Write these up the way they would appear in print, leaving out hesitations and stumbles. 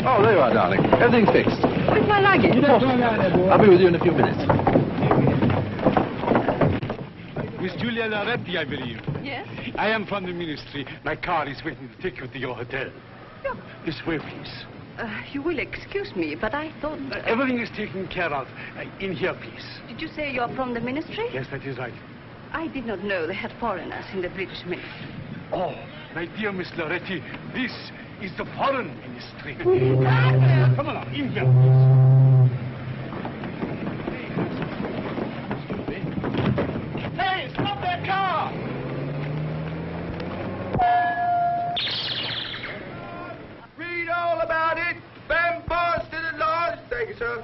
Oh, there you are, darling. Everything's fixed. Where's my luggage? I'll be with you in a few minutes. Miss Julia Loretti, I believe. Yes? I am from the ministry. My car is waiting to take you to your hotel. No. This way, please. You will excuse me, but I thought... Everything is taken care of. In here, please. Did you say you're from the ministry? Yes, that is right. I did not know they had foreigners in the British ministry. Oh, my dear Miss Loretti, this is the foreign ministry. Come on, in here, please. Hey, stop that car! Read all about it. Vampires to the lodge. Thank you, sir.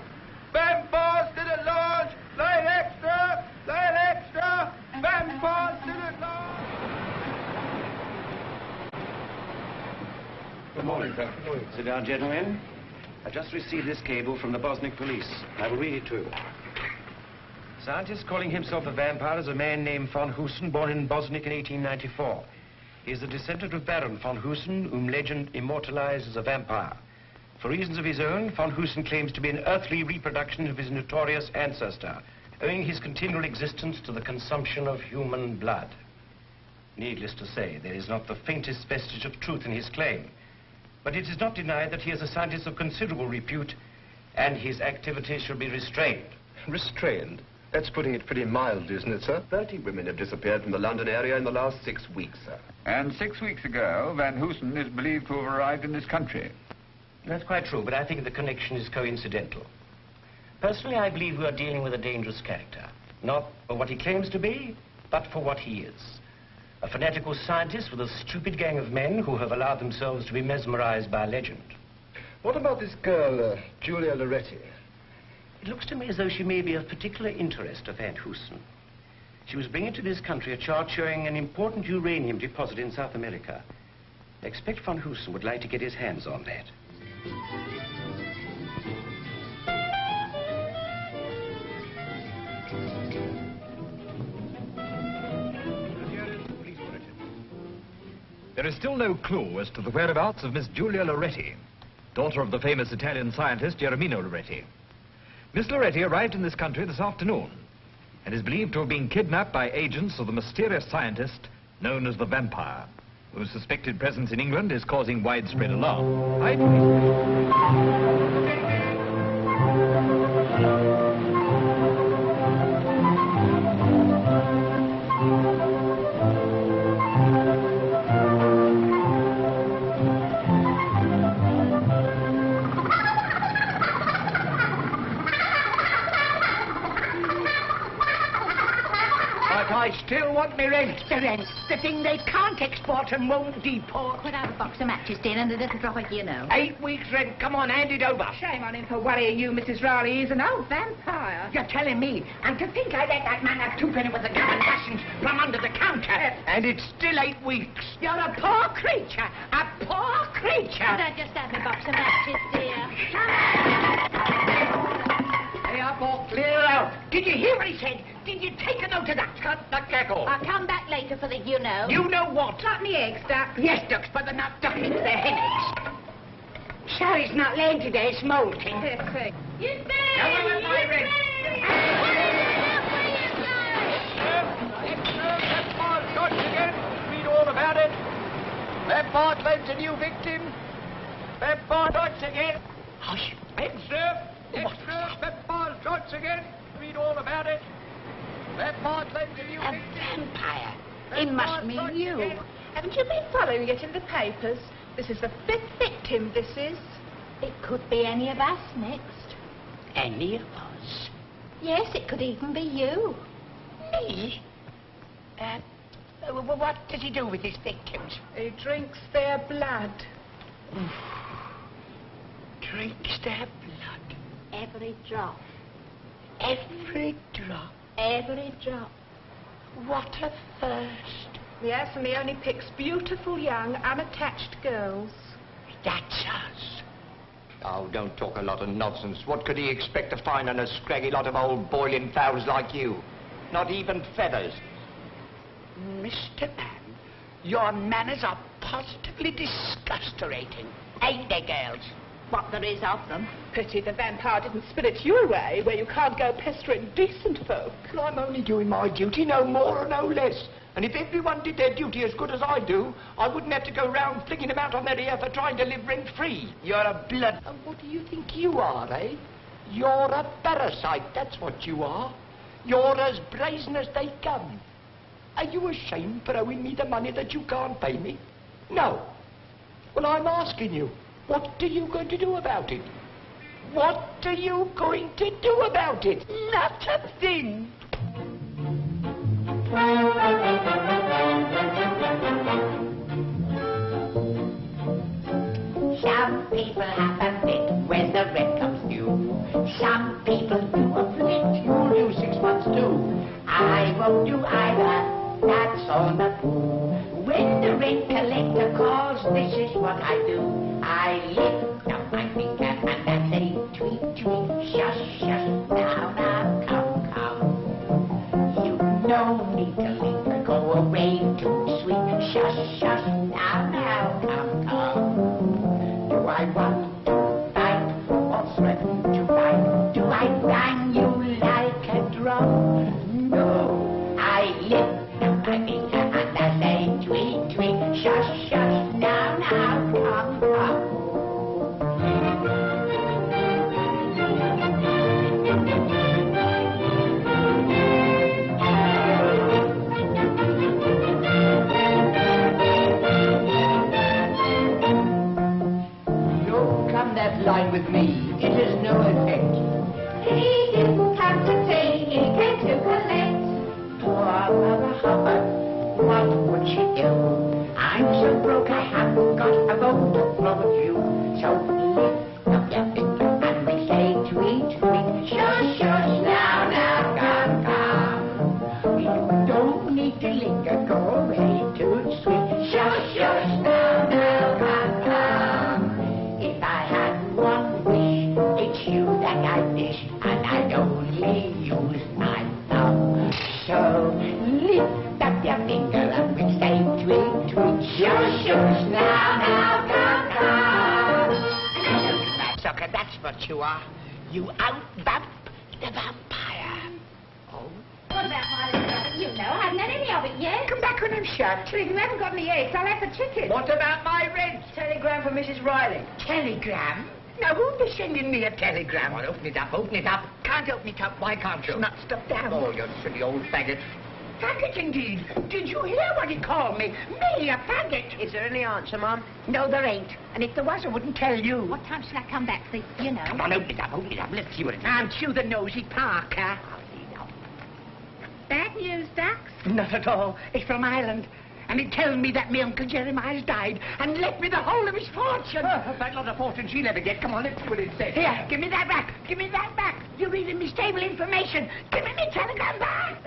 Vampires to the lodge. Light extra. Light extra. Vampires to the lodge. Good morning, sir. Good morning. Sit down, gentlemen. I just received this cable from the Bosniak police. I will read it to you. Scientist calling himself a vampire is a man named von Husen, born in Bosniak in 1894. He is a descendant of Baron von Husen, whom legend immortalized as a vampire. For reasons of his own, von Husen claims to be an earthly reproduction of his notorious ancestor, owing his continual existence to the consumption of human blood. Needless to say, there is not the faintest vestige of truth in his claim. But it is not denied that he is a scientist of considerable repute, and his activities should be restrained. Restrained? That's putting it pretty mildly, isn't it, sir? 30 women have disappeared from the London area in the last 6 weeks, sir. And 6 weeks ago, Van Hoosen is believed to have arrived in this country. That's quite true, but I think the connection is coincidental. Personally, I believe we are dealing with a dangerous character. Not for what he claims to be, but for what he is. A fanatical scientist with a stupid gang of men who have allowed themselves to be mesmerized by legend. What about this girl, Julia Loretti? It looks to me as though she may be of particular interest to Van Hoosen. She was bringing to this country a chart showing an important uranium deposit in South America. I expect Van Hoosen would like to get his hands on that. There is still no clue as to the whereabouts of Miss Julia Loretti, daughter of the famous Italian scientist Germino Loretti. Miss Loretti arrived in this country this afternoon and is believed to have been kidnapped by agents of the mysterious scientist known as the Vampire, whose suspected presence in England is causing widespread alarm. I still want me rent. The rent? The thing they can't export and won't deport. Put out a box of matches, dear, and a little drop of you know. 8 weeks' rent. Come on, hand it over. Shame on him for worrying you, Mrs. Raleigh. He's an old vampire. You're telling me. And to think I let that man have 2 penny worth of gum and rations from under the counter. And it's still 8 weeks. You're a poor creature. A poor creature. Could I just have a box of matches, dear? Did you hear what he said? Did you take a note of that? Cut the cackle. I'll come back later for the you-know. You know what? Drop me eggs, Duck. Yes, ducks, but they're not ducking, they're hen eggs. Sally's not laying today, it's molting. You stay! Now, where's my ring? Shots again. Read all about it. Vampire claims a new victim. Vampire shots again. Hush. Extra. Vampire shots again. Read all about it. Vampire claims a new A victim. vampire. It must mean you. Haven't you been following it in the papers? This is the 5th victim, this is. It could be any of us next. Any of us? Yes, it could even be you. Me? What does he do with his victims? He drinks their blood. Drinks their blood. Every drop. Every drop. Every drop. What a thirst. Yes, and he only picks beautiful young, unattached girls. That's us. Oh, don't talk a lot of nonsense. What could he expect to find on a scraggy lot of old boiling fowls like you? Not even feathers. Mr. Man, your manners are positively disgusterating. Ain't they, girls? What there is of them. Pity the vampire didn't spirit you away, where you can't go pestering decent folk. Well, I'm only doing my duty, no more or no less. And if everyone did their duty as good as I do, I wouldn't have to go round flicking them out on their ear for trying to live rent-free. You're a blood... And what do you think you are, eh? You're a parasite, that's what you are. You're as brazen as they come. Are you ashamed for owing me the money that you can't pay me? No. Well, I'm asking you, what are you going to do about it? What are you going to do about it? Not a thing. Some people have a fit when the rent comes due. Some people do a flit, you'll do 6 months too. I won't do either, that's on the pool. When the rent collector calls, this is what I do. I lift up my finger and I say tweet, tweet, shush, shush, now, now, come, come. You don't need to linger, go away too sweet, shush, shush, now, now, come, come. Do I want to fight or threaten to fight? Do I bang you like a drum? No, I lift up my finger and I say tweet, tweet, shush, shush, now, now, come, come. That line with me, it has no effect. He didn't come to take, he came to collect. Poor Mother Hubbard, what would she do? I'm so broke I haven't got a bone to throw at you. So lift up your finger and we say tweet, tweet, shush, shush, now, now, come, come. You don't need to linger, go away too sweet. Shush, shush, now, now, come, come. If I had one wish, it's you that I wish, and I'd only use my thumb. So lift up your finger and we say tweet, tweet, shush, shush, now, now, come, come. Sucker, that's what you are. You out-vamp the vampire. Oh? What about my you know, I haven't had any of it yet. Come back when I'm shut. Well, if you haven't got any eggs, I'll have the chicken. What about my rent? Telegram from Mrs. Riley. Telegram? Now, who'd be sending me a telegram? Well, open it up, open it up. Can't open it up. Why can't you? It's not stuffed down. Oh, you silly old faggot. Faggot, indeed. Did you hear what he called me? Me, a faggot. Is there any answer, Mum? No, there ain't. And if there was, I wouldn't tell you. What time shall I come back for, you know? Come on, open it up, open it up. Let's see what it is. Aren't you the nosy Parker? Bad news, Ducks? Not at all. It's from Ireland. And it tells me that my Uncle Jeremiah's died and left me the whole of his fortune. Oh, that lot of fortune she'll ever get. Come on, let's see what it says. Here, give me that back. Give me that back. You're reading me stable information. Give me telegram back.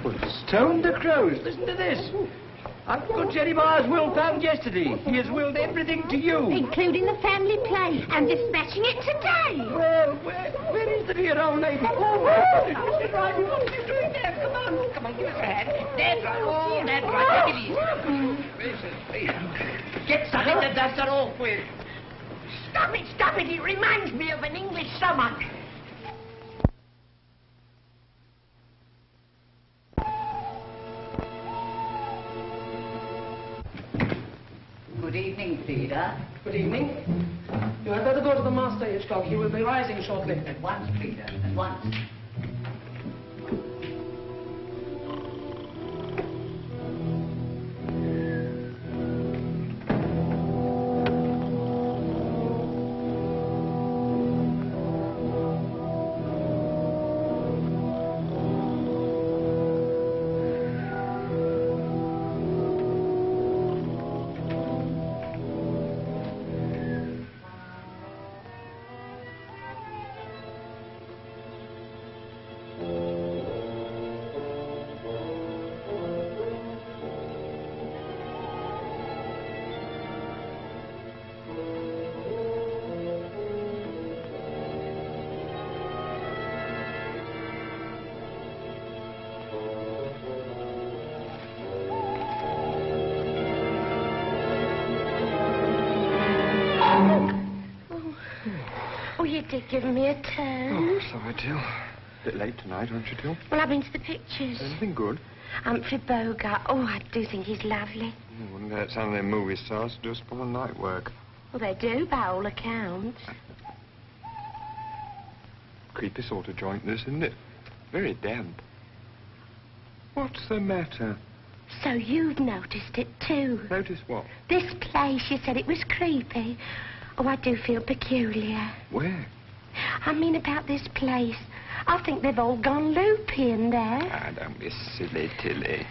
Well, stone the crows. Listen to this. Uncle Jeremiah's will found yesterday. He has willed everything to you. Including the family place and dispatching it today. Well, where is the dear old lady? Oh, Mr. Driver, what are you doing there? Come on, give us a hand. That's right. Oh, that's right. Take it easy. Get something to dust her off with. Stop it. It reminds me of an English summer. Good evening, Frida. Good evening. You had better go to the master, Hitchcock. He will be rising shortly. At once, Frida, at once. You did give me a turn. Oh, sorry, Till. A bit late tonight, aren't you, Till? Well, I've been to the pictures. Anything good? Humphrey Bogart. Oh, I do think he's lovely. I wouldn't let some of them movie stars do us for night work. Well, they do, by all accounts. Creepy sort of joint, this, isn't it? Very damp. What's the matter? So you've noticed it, too. Noticed what? This place, you said it was creepy. Oh, I do feel peculiar. Where? I mean about this place. I think they've all gone loopy in there. Ah, don't be silly, Tilly.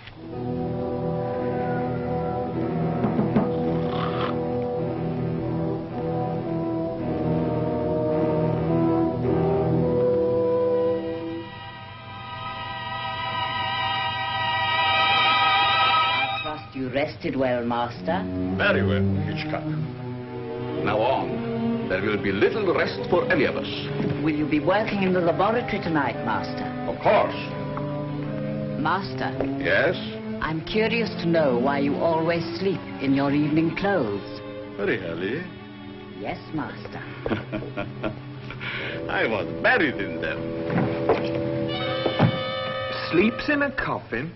I trust you rested well, Master. Very well, Hitchcock. Now on. There will be little rest for any of us. Will you be working in the laboratory tonight, Master? Of course. Master? Yes? I'm curious to know why you always sleep in your evening clothes. Really? Yes, Master. I was buried in them. Sleeps in a coffin?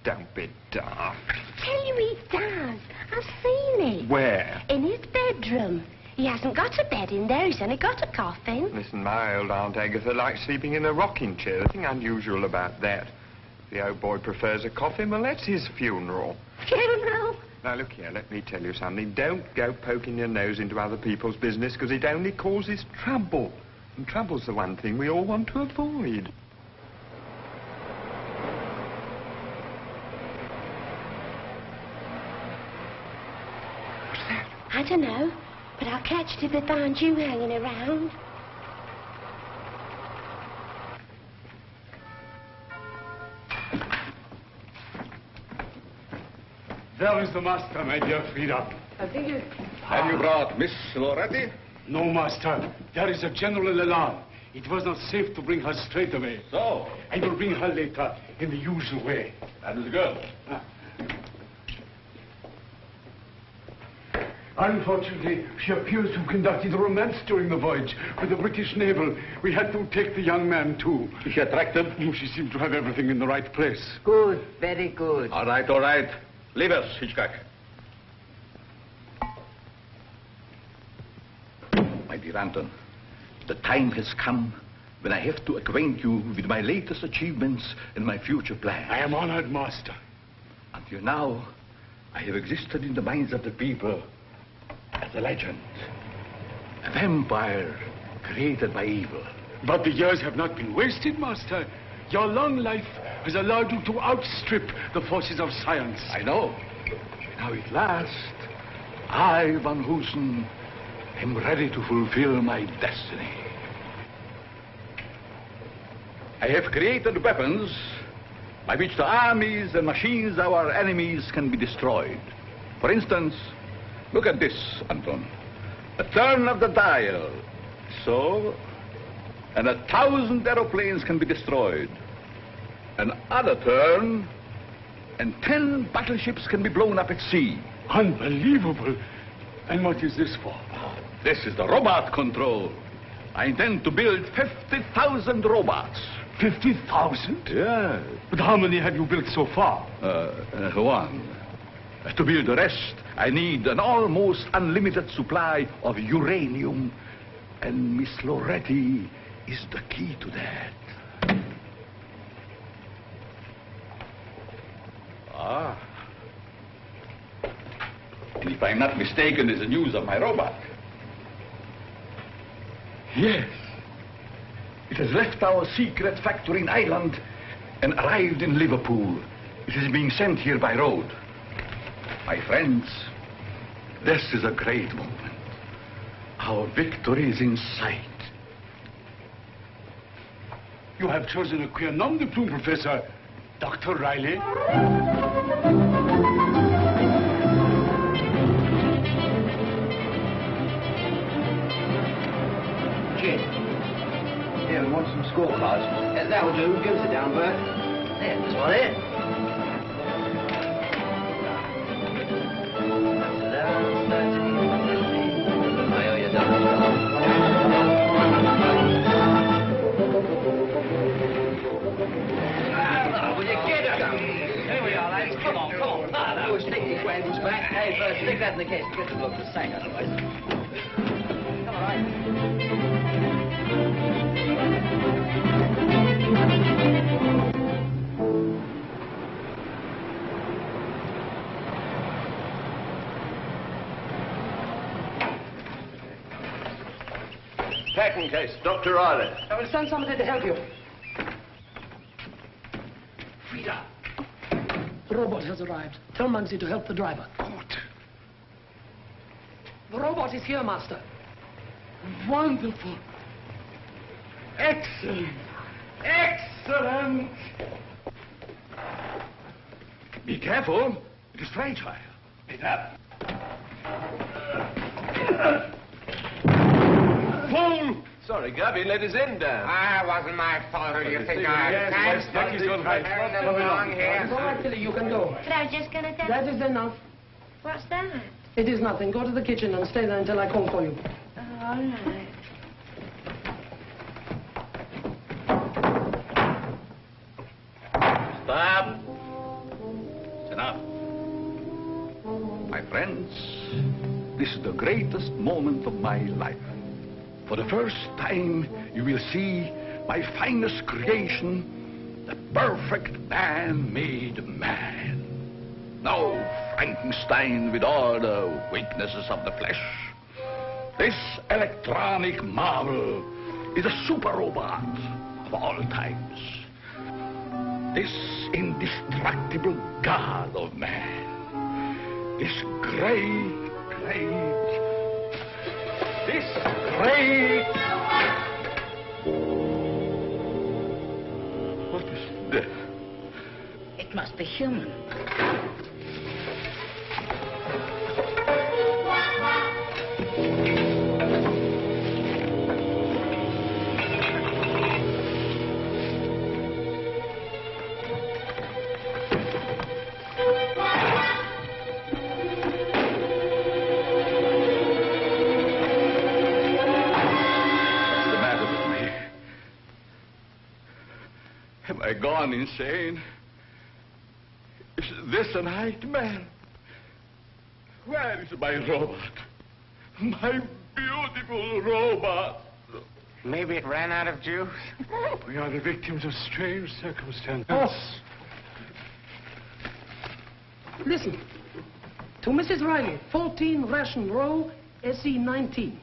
Don't be daft. Tell you he does. I've seen it. Where? In his bedroom. He hasn't got a bed in there. He's only got a coffin. Listen, my old Aunt Agatha likes sleeping in a rocking chair. Nothing unusual about that. If the old boy prefers a coffin, well, that's his funeral. Funeral? Now, look here, let me tell you something. Don't go poking your nose into other people's business, because it only causes trouble. And trouble's the one thing we all want to avoid. What's that? I don't know. But I'll catch it if they find you hanging around. There is the master, my dear Frida. I think you... Have you brought Miss Loretti? No, master. There is a general alarm. It was not safe to bring her straight away. So? I will bring her later in the usual way. That is good. Unfortunately, she appears to have conducted a romance during the voyage with the British naval. We had to take the young man, too. Is she attractive? Oh, she seemed to have everything in the right place. Good, very good. All right, all right. Leave us, Hitchcock. My dear Anton, the time has come when I have to acquaint you with my latest achievements and my future plans. I am honored, master. Until now, I have existed in the minds of the people as a legend. A vampire created by evil. But the years have not been wasted, master. Your long life has allowed you to outstrip the forces of science. I know. Now at last, I, Van Hoosen, am ready to fulfill my destiny. I have created weapons by which the armies and machines of our enemies can be destroyed. For instance, look at this, Anton. A turn of the dial, so, and 1,000 aeroplanes can be destroyed. Another turn, and 10 battleships can be blown up at sea. Unbelievable. And what is this for? This is the robot control. I intend to build 50,000 robots. 50,000? Yes. But how many have you built so far? One. To build the rest, I need an almost unlimited supply of uranium. And Miss Loretti is the key to that. Ah. And if I'm not mistaken, there's the news of my robot. Yes. It has left our secret factory in Ireland and arrived in Liverpool. It is being sent here by road. My friends, this is a great moment. Our victory is in sight. You have chosen a queer nom de plume, Professor. Dr. Riley? Jim. Yeah, we want some scorecards. That'll do. Give us a down, Bert. There, this one here. I owe you double. Will you get up? Here we are, ladies. Come on, come on. We'll stick these labels back. Hey, first, stick that in the case. Get the look the same, otherwise. Come on, right. Packing case, Dr. Riley. I will send somebody to help you. Frida. The robot has arrived. Tell Muggsy to help the driver. Good. The robot is here, Master. Wonderful. Excellent. Excellent. Be careful. It is fragile. Pick up. Fool! Sorry, Gabby let his end down. Ah, wasn't my fault. Who do you think I am? Yes, Becky's got right. Nothing wrong here. All right, Tilly, you can go. But I was just going to tell That is enough. What's that? It is nothing. Go to the kitchen and stay there until I call for you. Oh, all right. Stop. It's enough. My friends, this is the greatest moment of my life. For the first time, you will see my finest creation, the perfect man-made man. No Frankenstein with all the weaknesses of the flesh. This electronic marvel is a super robot of all times. This indestructible god of man. This great What is this? It must be human. Am I gone insane? Is this a nightmare? Where is my robot? My beautiful robot. Maybe it ran out of juice. We are the victims of strange circumstances. Oh. Listen. To Mrs. Riley, 14 Ration Row, SE 19.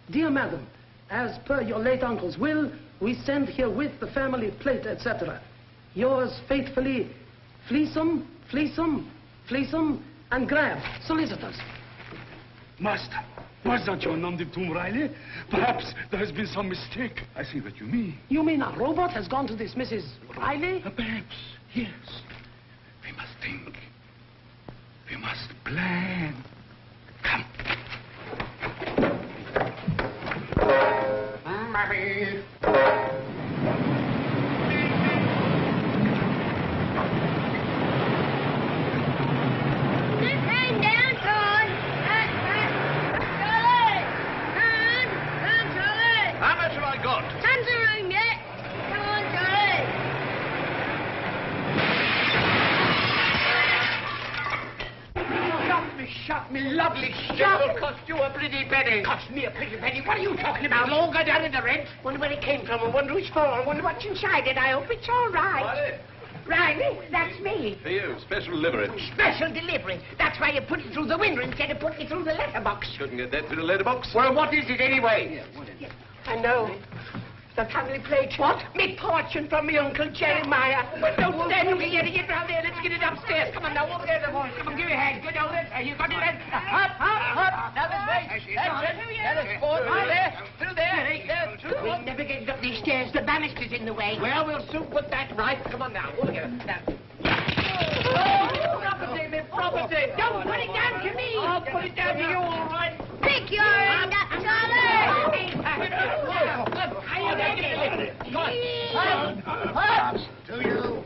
Dear Madam, as per your late uncle's will, we send herewith the family plate, etc. Yours faithfully, Fleesome, and Graham, solicitors. Master, Was that your nom de plume, Riley? Perhaps there has been some mistake. I see what you mean. You mean a robot has gone to this Mrs. Riley? Perhaps, yes. We must think. We must plan. Come. Mommy. How much have I got? Tons of room yet. Come on, Charlie. Shot me, lovely shot. It'll cost you a pretty penny. Cost me a pretty penny? What are you talking about? It'll all go down in the rent. Wonder where it came from. I wonder who's for. I wonder what's inside it. I hope it's all right. Riley, that's me. For you, special delivery. Special delivery. That's why you put it through the window instead of putting it through the letterbox. Couldn't get that through the letterbox. Well, what is it anyway? I know. The family plate. What? Me fortune from me Uncle Jeremiah. But don't stand looking at it. Get round there. Let's get it upstairs. Come on now. Over there, the boys. Come on, give me a hand. Get over there. You got it. Up, up, up. Now this way. That's it. That is four. Through there. Through there. We'll never get it up these stairs. The banister's in the way. Well, we'll soon put that right. Come on now. All together. Now. Property, me property. Don't put it down to me. I'll put it down to you, all right. Pick your end up, Charlie. To you.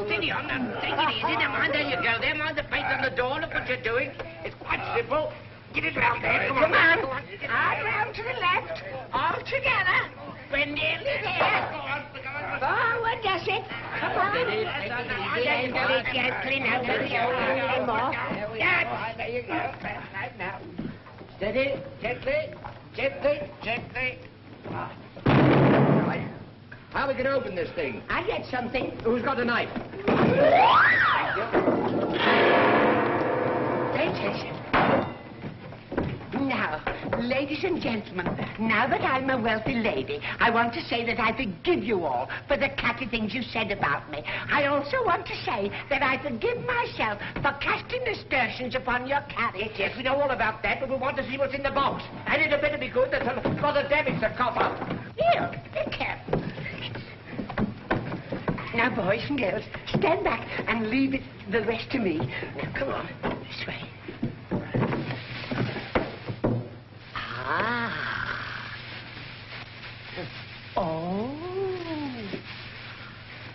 Steady on that. Take it easy. Now, mind, there you go. There, mind the face on the door. Look what you're doing. It's quite simple. Get it round there. Come on. All round to the left. All together. We're nearly there. Forward, does it? Come on. Gently now. One more. There you go. Right now. Steady. Gently. Gently. Gently. Right. How are we going to open this thing? I'll get something. Who's got a knife? There it is. Now, ladies and gentlemen, now that I'm a wealthy lady, I want to say that I forgive you all for the catty things you said about me. I also want to say that I forgive myself for casting aspersions upon your character. Yes, we know all about that, but we want to see what's in the box. And it had better be good. That's got a damage to cough up. Here, be careful. Now, boys and girls, stand back and leave the rest to me. Now, come on, this way.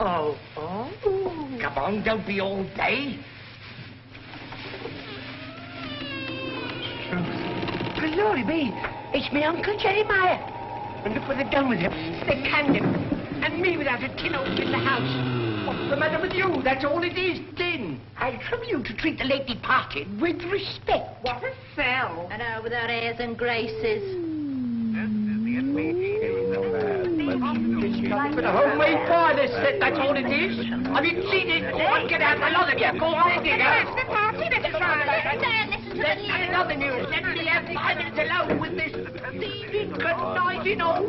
Oh. Come on, don't be all day. Glory be, it's me Uncle Jeremiah. And look what they've done with him. They canned him. And me without a tin open in the house. What's the matter with you? That's all it is, tin. I trouble you to treat the late departed with respect. What a sell. I know, without airs and graces. But a homemade pie, this set, that's all it is. Have you seen it? One, get out, a lot of you. Go on, dig out. That's the party, Mr. Riley. Let's have another news. Let me have 5 minutes alone with this thieving, conniving old...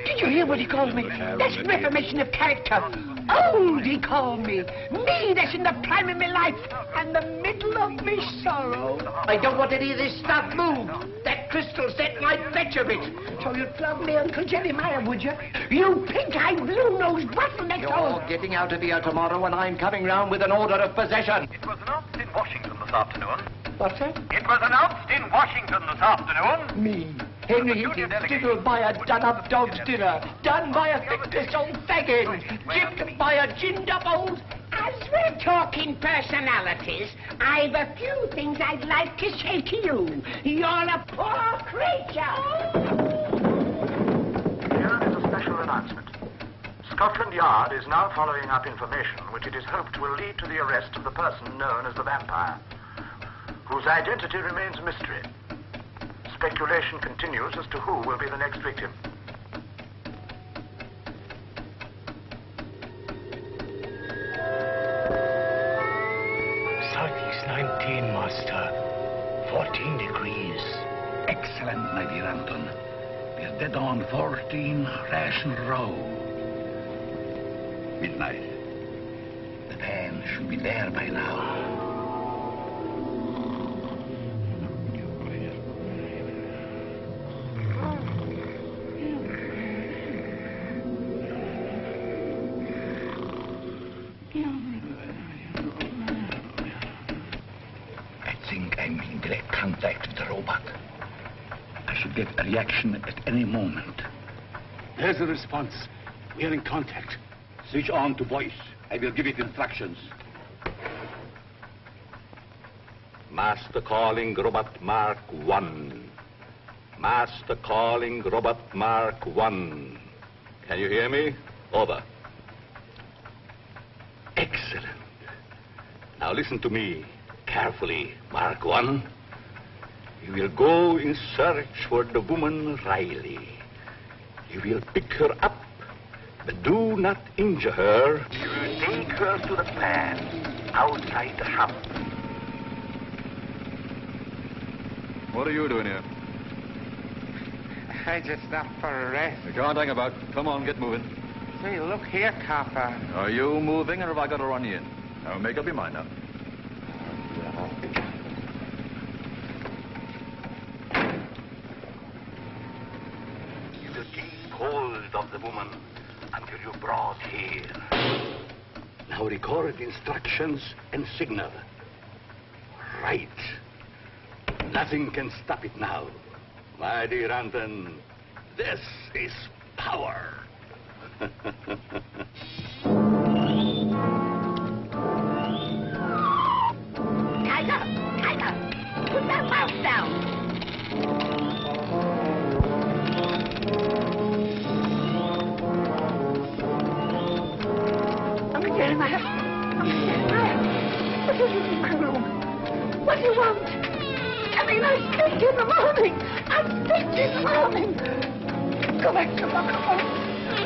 Did you hear what he called me? That's reformation of character. Old, he called me. Me, that's in the prime of my life and the middle of me sorrow. I don't want any of this stuff moved. That crystal set might fetch a bit. So you'd flog me Uncle Jeremiah, would you? You pink-eyed, blue-nosed bottleneck. You're getting out of here tomorrow and I'm coming round with an order of possession. It was announced in Washington this afternoon. What's that? It was announced in Washington this afternoon. Me, Henry Hinton, diddled by a done-up dog's dinner, done by a fickless old faggin, gypped by a ginned-up old... As we're talking personalities, I've a few things I'd like to say to you. You're a poor creature. Here is a special announcement. Scotland Yard is now following up information which it is hoped will lead to the arrest of the person known as the vampire, whose identity remains a mystery. Speculation continues as to who will be the next victim. Southeast 19, Master. 14 degrees. Excellent, my dear Anton. We're dead on 14 Ration Row. Midnight. The van should be there by now. I'm in direct contact with the robot. I should get a reaction at any moment. There's the response. We are in contact. Switch on to voice. I will give it instructions. Master calling Robot Mark 1. Master calling Robot Mark 1. Can you hear me? Over. Excellent. Now listen to me carefully, Mark 1. You will go in search for the woman Riley. You will pick her up, but do not injure her. You will take her to the pad outside the house. What are you doing here? I just stopped for a rest. You can't hang about. Come on, get moving. Say, look here, copper. Are you moving, or have I got to run you in? Now, make up your mind now. You will keep hold of the woman until you're brought here. Now record instructions and signal. Right. Nothing can stop it now. My dear Anton, this is power. Tiger, put that mouse down. Uncle Jeremiah. What is this in my room? What do you want? I mean, I'm sick in the morning. I'm sick in the morning. Go back to your box at once.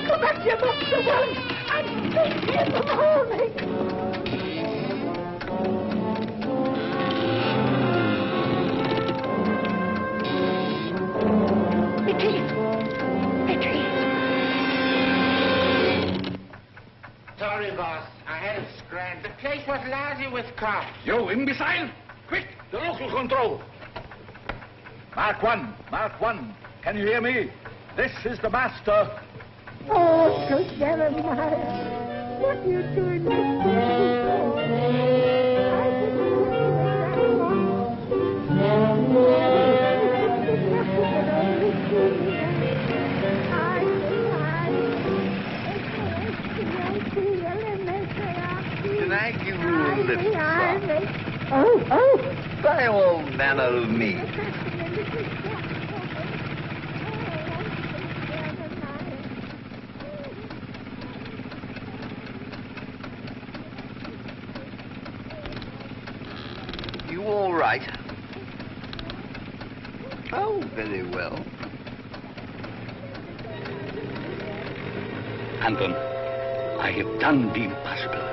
Go back to your box at once. I'm sick in the morning. Sorry, boss. I had a scram. The place was lousy with cops. You imbecile! Quick, the local control. Mark 1, Mark 1. Can you hear me? This is the master. Oh, Uncle Jeremiah. What are you doing Can I give you a lift, son? By all manner of means. You all right? Oh, very well. Anton, I have done the impossible.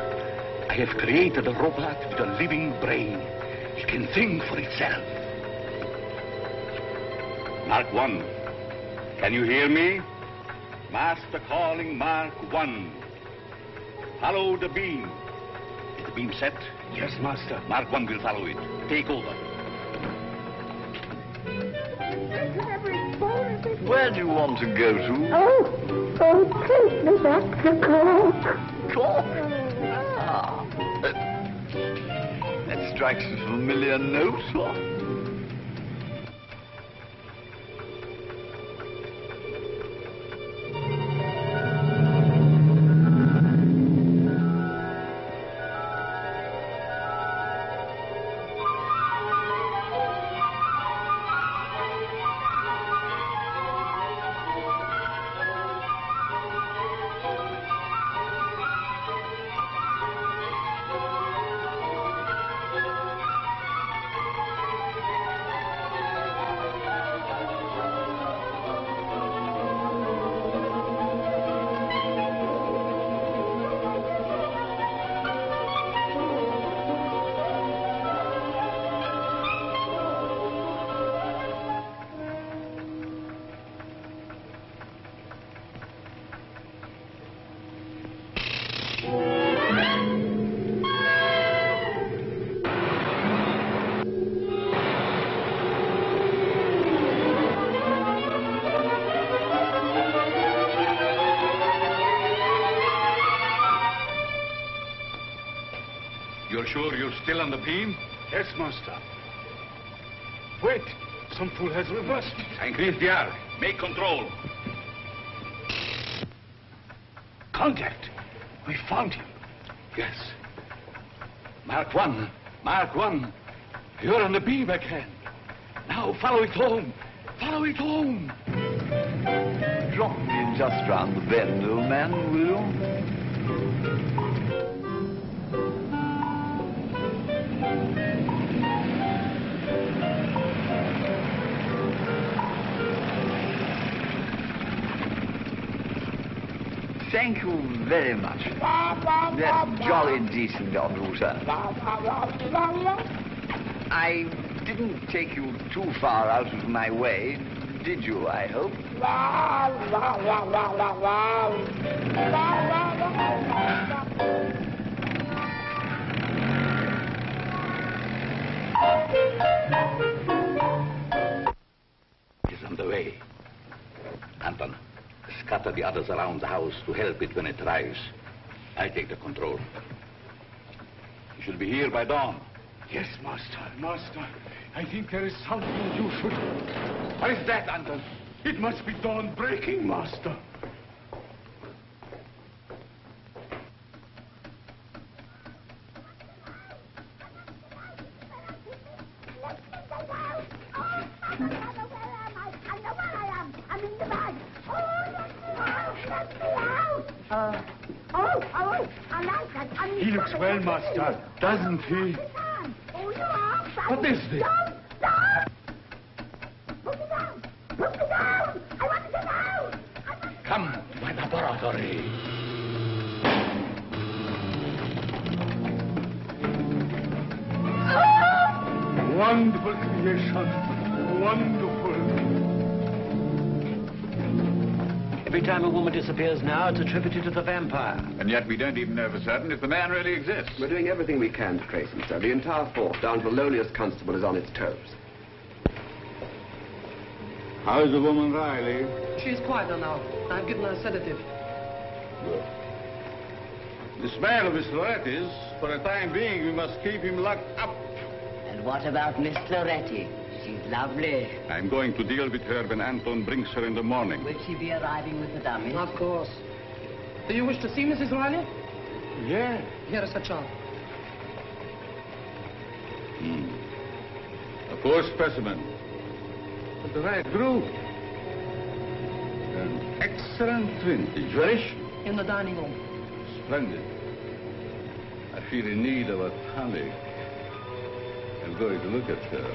I have created a robot with a living brain. It can think for itself. Mark 1, can you hear me? Master calling Mark 1. Follow the beam. Is the beam set? Yes, Master. Mark 1 will follow it. Take over. Where do you want to go to? Oh, take me back to Cork. Cork? Ah. That strikes a familiar note, what? You're sure you're still on the beam? Yes, Master. Wait. Some fool has reversed. Increase the R. Make control. Contact. We found him. Yes. Mark 1. Mark 1. You're on the beam again. Now follow it home. Follow it home. Drop me just round the bend, old man, will you? Thank you very much. That's jolly decent of you, sir. I didn't take you too far out of my way, did you, I hope? It's on the way. Anton, scatter the others around the house to help it when it arrives. I take the control. You should be here by dawn. Yes, master, master. I think there is something you should... What is that, Anton? It must be dawn breaking, master. He looks well, master, doesn't he? What is this? Come to my laboratory. Wonderful creation. Wonderful. Every time a woman disappears now, it's attributed to the vampire. And yet we don't even know for certain if the man really exists. We're doing everything we can to trace him, sir. The entire force, down to the lowliest constable, is on its toes. How's the woman, Riley? She's quieter now. I've given her a sedative. Good. The smell of Miss Loretti's, for the time being, we must keep him locked up. And what about Miss Loretti? She's lovely. I'm going to deal with her when Anton brings her in the morning. Will she be arriving with the dummy? Of course. Do you wish to see Mrs. Riley? Yeah. Here is her chart. A poor specimen. But the right group. An excellent vintage. Relish? In the dining room. Splendid. I feel in need of a tonic. I'm going to look at her.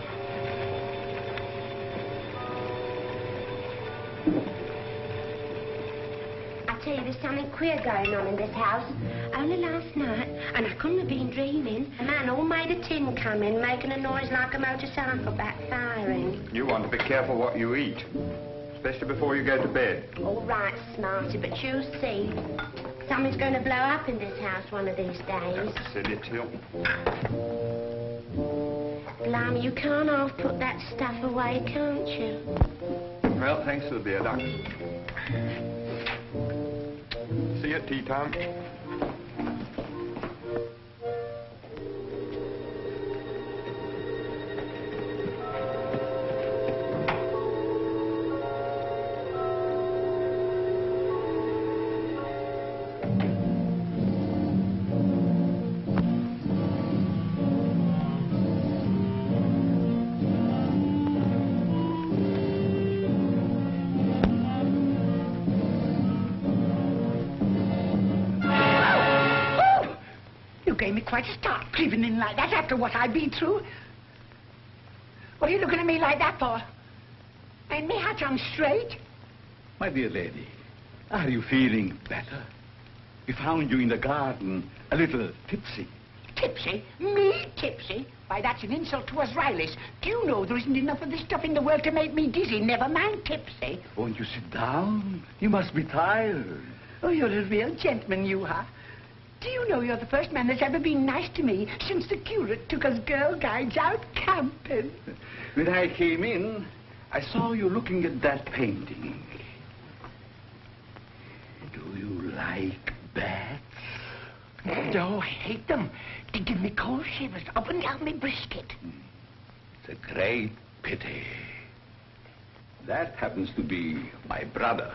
I tell you, there's something queer going on in this house. Only last night, and I couldn't have been dreaming, a man all made of tin come in, making a noise like a motorcycle backfiring. You want to be careful what you eat, especially before you go to bed. All right, Smarty, but you see, something's going to blow up in this house one of these days. Silly till. Blimey, you can't half put that stuff away, can't you? Well, thanks for the beer, Doc. See you at tea time. Gave me quite a start creeping in like that after what I've been through. What are you looking at me like that for? Ain't me hat on straight? My dear lady, are you feeling better? We found you in the garden, a little tipsy. Tipsy? Me tipsy? Why, that's an insult to us Rileys. Do you know there isn't enough of this stuff in the world to make me dizzy, never mind tipsy? Won't you sit down? You must be tired. Oh, you're a real gentleman, you are. Do you know you're the first man that's ever been nice to me since the curate took us girl guides out camping? When I came in, I saw you looking at that painting. Do you like bats? No, I hate them. They give me cold shivers up and down my brisket. It's a great Pity. That happens to be my brother.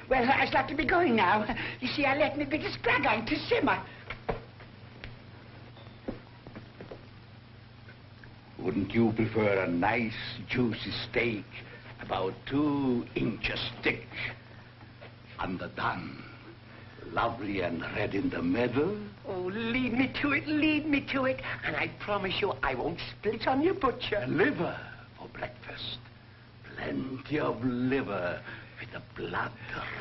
Well, I'd like to be going now. You see, I let me bit of scrag on to simmer. Wouldn't you prefer a nice, juicy steak, about 2 inches thick, underdone, lovely and red in the middle? Oh, lead me to it, lead me to it. And I promise you I won't split on your butcher. Liver for breakfast. Plenty of liver with the blood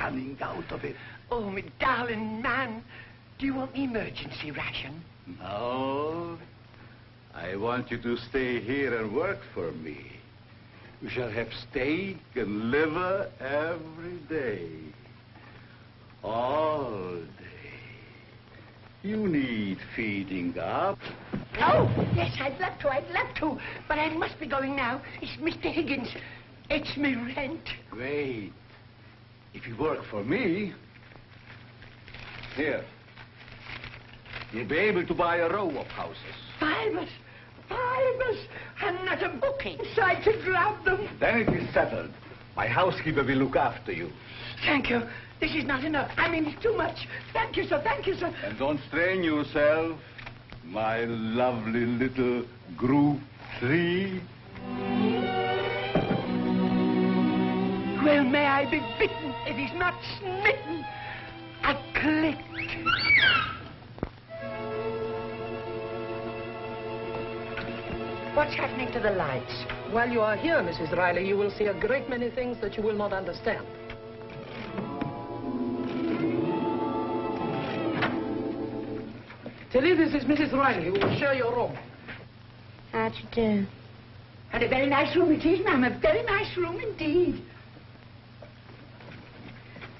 running out of it. Oh, my darling man, do you want the emergency ration? No. I want you to stay here and work for me. We shall have steak and liver every day. All day. You need feeding up. Oh, yes, I'd love to. But I must be going now. It's Mr. Higgins. It's me rent. Wait. If you work for me, here, you'll be able to buy a row of houses. 5 us, and not a book inside to grab them. Then it is settled. My housekeeper will look after you. Thank you. This is not enough. I mean, it's too much. Thank you, sir. Thank you, sir. And don't strain yourself, my lovely little Group 3. Well, may I be bitten if he's not smitten. I clicked. What's happening to the lights? While you are here, Mrs. Riley, you will see a great many things that you will not understand. Tilly, this is Mrs. Riley, who will share your room. How'd you do? And a very nice room it is, ma'am. A very nice room indeed.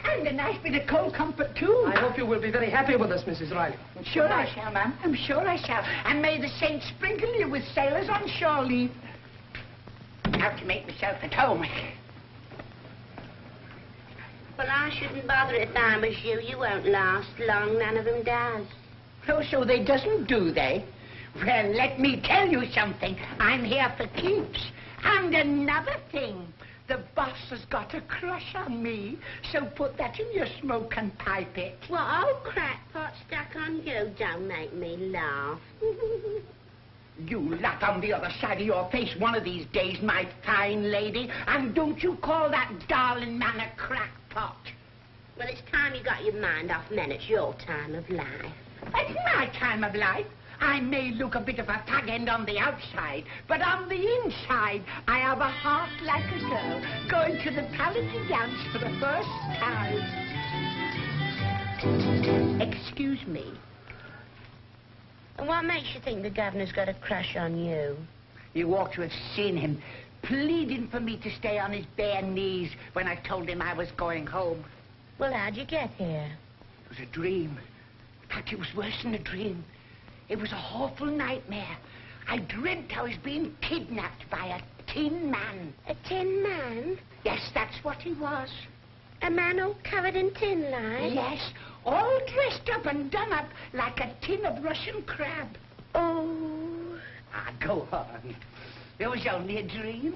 And a nice bit of cold comfort, too. I hope you will be very happy with us, Mrs. Riley. Sure I shall, ma'am. I'm sure I shall. And may the saints sprinkle you with sailors on shore leave. Now to make myself at home. Well, I shouldn't bother if I was you. You won't last long. None of them does. Oh, so they doesn't, do they? Well, let me tell you something. I'm here for keeps. And another thing. The boss has got a crush on me, so put that in your smoke and pipe it. Well, old crackpot stuck on you don't make me laugh. You laugh on the other side of your face one of these days, my fine lady. And don't you call that darling man a crackpot. Well, it's time you got your mind off men. It's your time of life. It's my time of life. I may look a bit of a fag end on the outside, but on the inside, I have a heart like a girl, going to the paladin dance for the first time. Excuse me. And what makes you think the governor's got a crush on you? You ought to have seen him pleading for me to stay on his bare knees when I told him I was going home. Well, how'd you get here? It was a dream. In fact, it was worse than a dream. It was a awful nightmare. I dreamt I was being kidnapped by a tin man. A tin man? Yes, that's what he was. A man all covered in tin light? Yes, all dressed up and done up like a tin of Russian crab. Oh. Ah, go on. It was only a dream,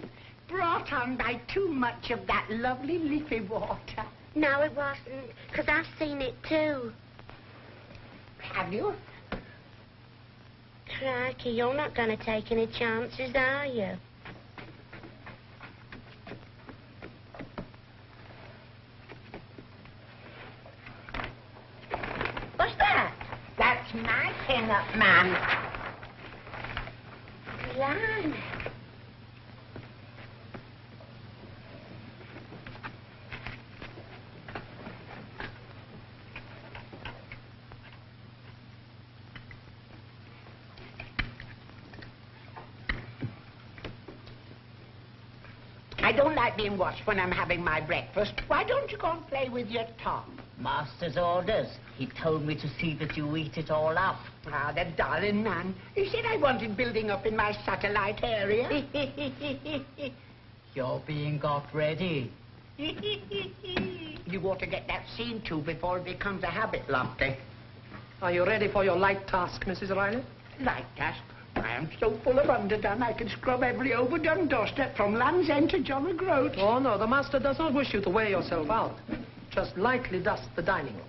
brought on by too much of that lovely leafy water. No, it wasn't, because I've seen it too. Have you? Crikey, you're not going to take any chances, are you? What's that? That's my pin-up man. Blimey. I don't like being watched when I'm having my breakfast. Why don't you go and play with your Tom? Master's orders. He told me to see that you eat it all up. Ah, the darling man. He said I wanted building up in my satellite area. You're being got ready. You ought to get that seen to before it becomes a habit, Lofty. Are you ready for your light task, Mrs. Riley? Light task? I am so full of underdone I can scrub every overdone doorstep from Land's End to John O'Groat. Oh, no, the master does not wish you to wear yourself out. Just lightly dust the dining room.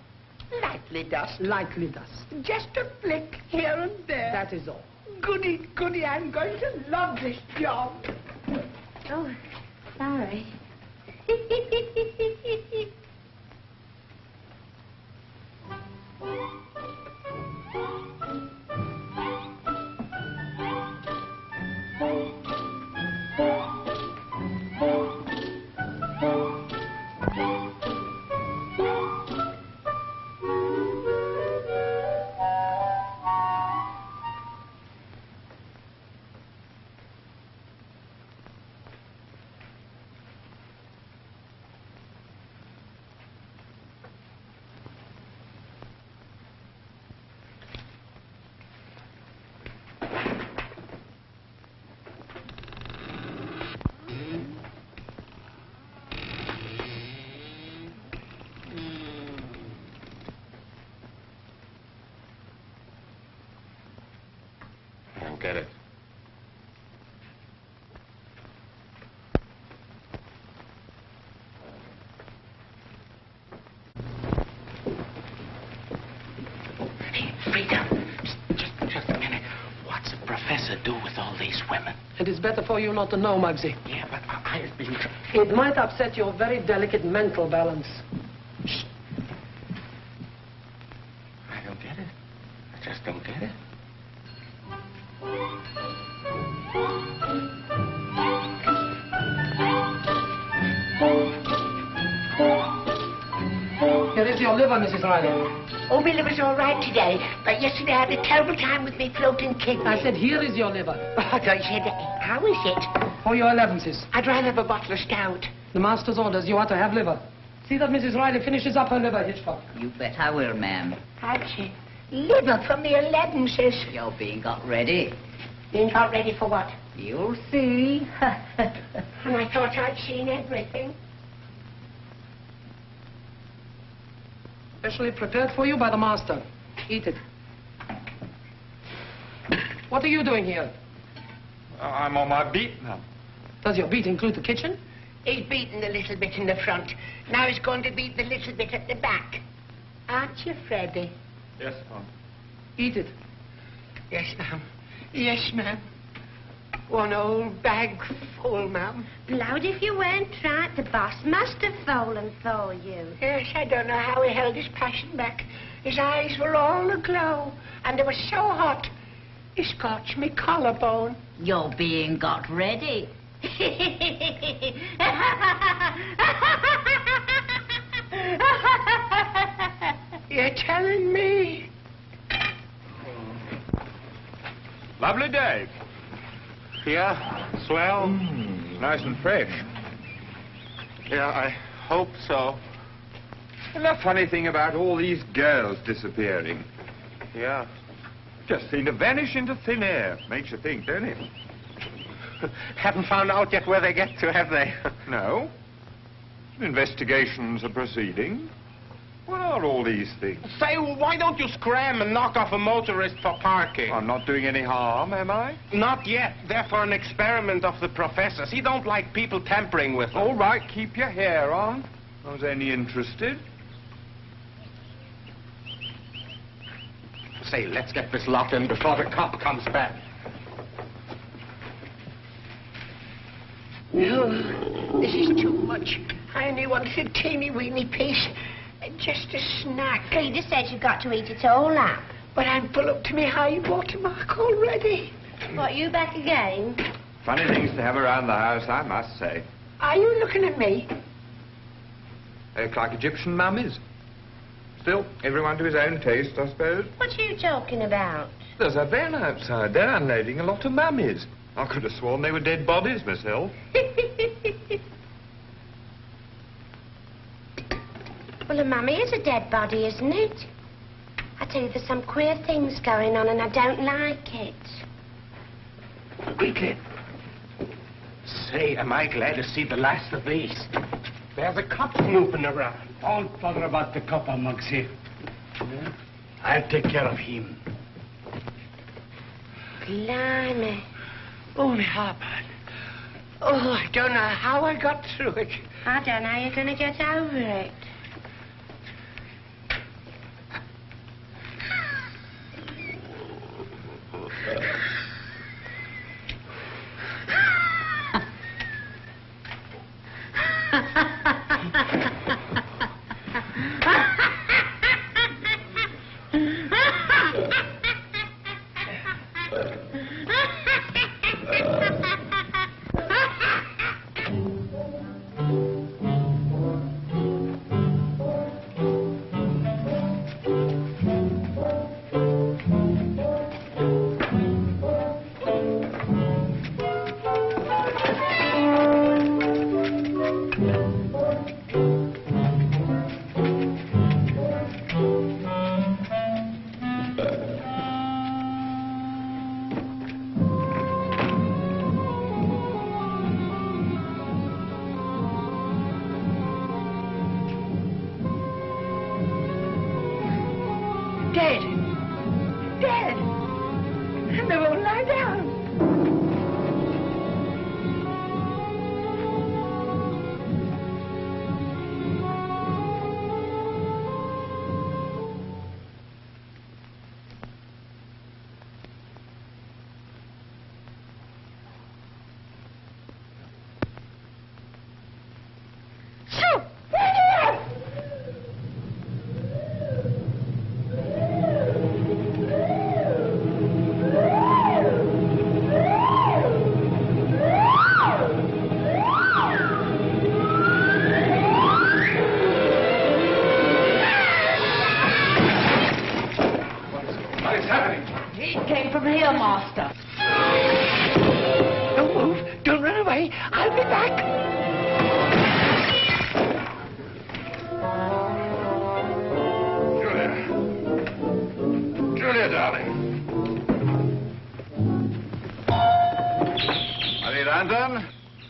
Lightly dust? Lightly dust. Just a flick here and there. That is all. Goody, goody, I'm going to love this job. Oh, sorry. Get it. Hey, Frida, just a minute. What's a professor do with all these women? It is better for you not to know, Muggsy. Yeah, but I've been... It might upset your very delicate mental balance. Shh. I don't get it. I just don't get it. Here is your liver, Mrs. Riley. Oh, my liver's all right today, but yesterday I had a terrible time with me floating kidney. I said, here is your liver. I thought you said, how is it? For your 11s. I'd rather have a bottle of stout. The master's orders, you are to have liver. See that Mrs. Riley finishes up her liver, Hitchcock. You bet I will, ma'am. I'd say, liver from the 11s. You're being got ready. Being got ready for what? You'll see. And I thought I'd seen everything. Specially prepared for you by the master. Eat it. What are you doing here? I'm on my beat now. Does your beat include the kitchen? He's beaten the little bit in the front. Now he's going to beat the little bit at the back. Aren't you, Freddie? Yes, ma'am. Eat it. Yes, ma'am. Yes, ma'am. One old bag full, ma'am. Blowed if you weren't right. The boss must have fallen for you. Yes, I don't know how he held his passion back. His eyes were all aglow, and they were so hot, he scorched me collarbone. You're being got ready. You're telling me? Lovely day. Yeah, swell. Nice and fresh. Yeah, I hope so. And the funny thing about all these girls disappearing. Yeah. Just seem to vanish into thin air. Makes you think, don't it? Haven't found out yet where they get to, have they? No. Investigations are proceeding. What are all these things? Say, why don't you scram and knock off a motorist for parking? I'm not doing any harm, am I? Not yet. They're for an experiment of the professor's. He don't like people tampering with them. All right, keep your hair on. I was only interested. Say, let's get this locked in before the cop comes back. No, this is too much. I only wanted a teeny-weeny piece. Just a snack. Frida said you've got to eat it all up. But I'm full up to my high watermark already. What, you back again? Funny things to have around the house, I must say. Are you looking at me? They look like Egyptian mummies. Still, everyone to his own taste, I suppose. What are you talking about? There's a van outside. They're unloading a lot of mummies. I could have sworn they were dead bodies myself. Well, a mummy is a dead body, isn't it? I tell you, there's some queer things going on and I don't like it. Quickly. Say, am I glad to see the last of these. There's a cop snooping around. Don't bother about the copper, Muggsy. I'll take care of him. Blimey. Only Harper. Oh, I don't know how I got through it. I don't know how you're going to get over it.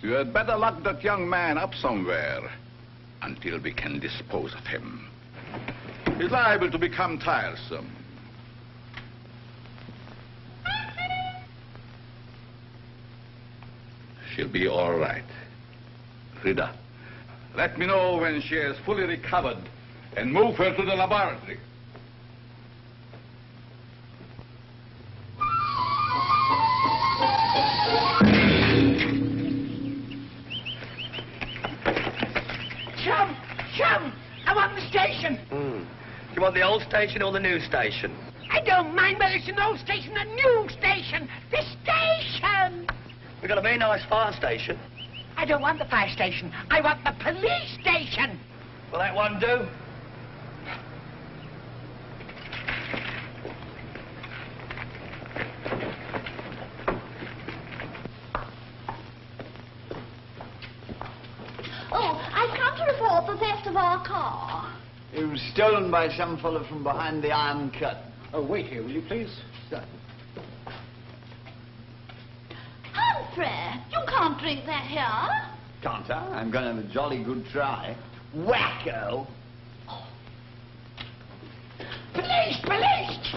You had better lock that young man up somewhere until we can dispose of him. He's liable to become tiresome. She'll be all right. Rita, let me know when she is fully recovered and move her to the laboratory. You want the old station or the new station? I don't mind whether it's an old station or a new station. The station! We've got a very nice fire station. I don't want the fire station. I want the police station. Will that one do? Oh, I've come to report the theft of our car. It was stolen by some fellow from behind the Iron Curtain. Oh, wait here, will you please? Humphrey, you can't drink that here. Can't I? I'm going to have a jolly good try. Wacko! Oh. Police! Police!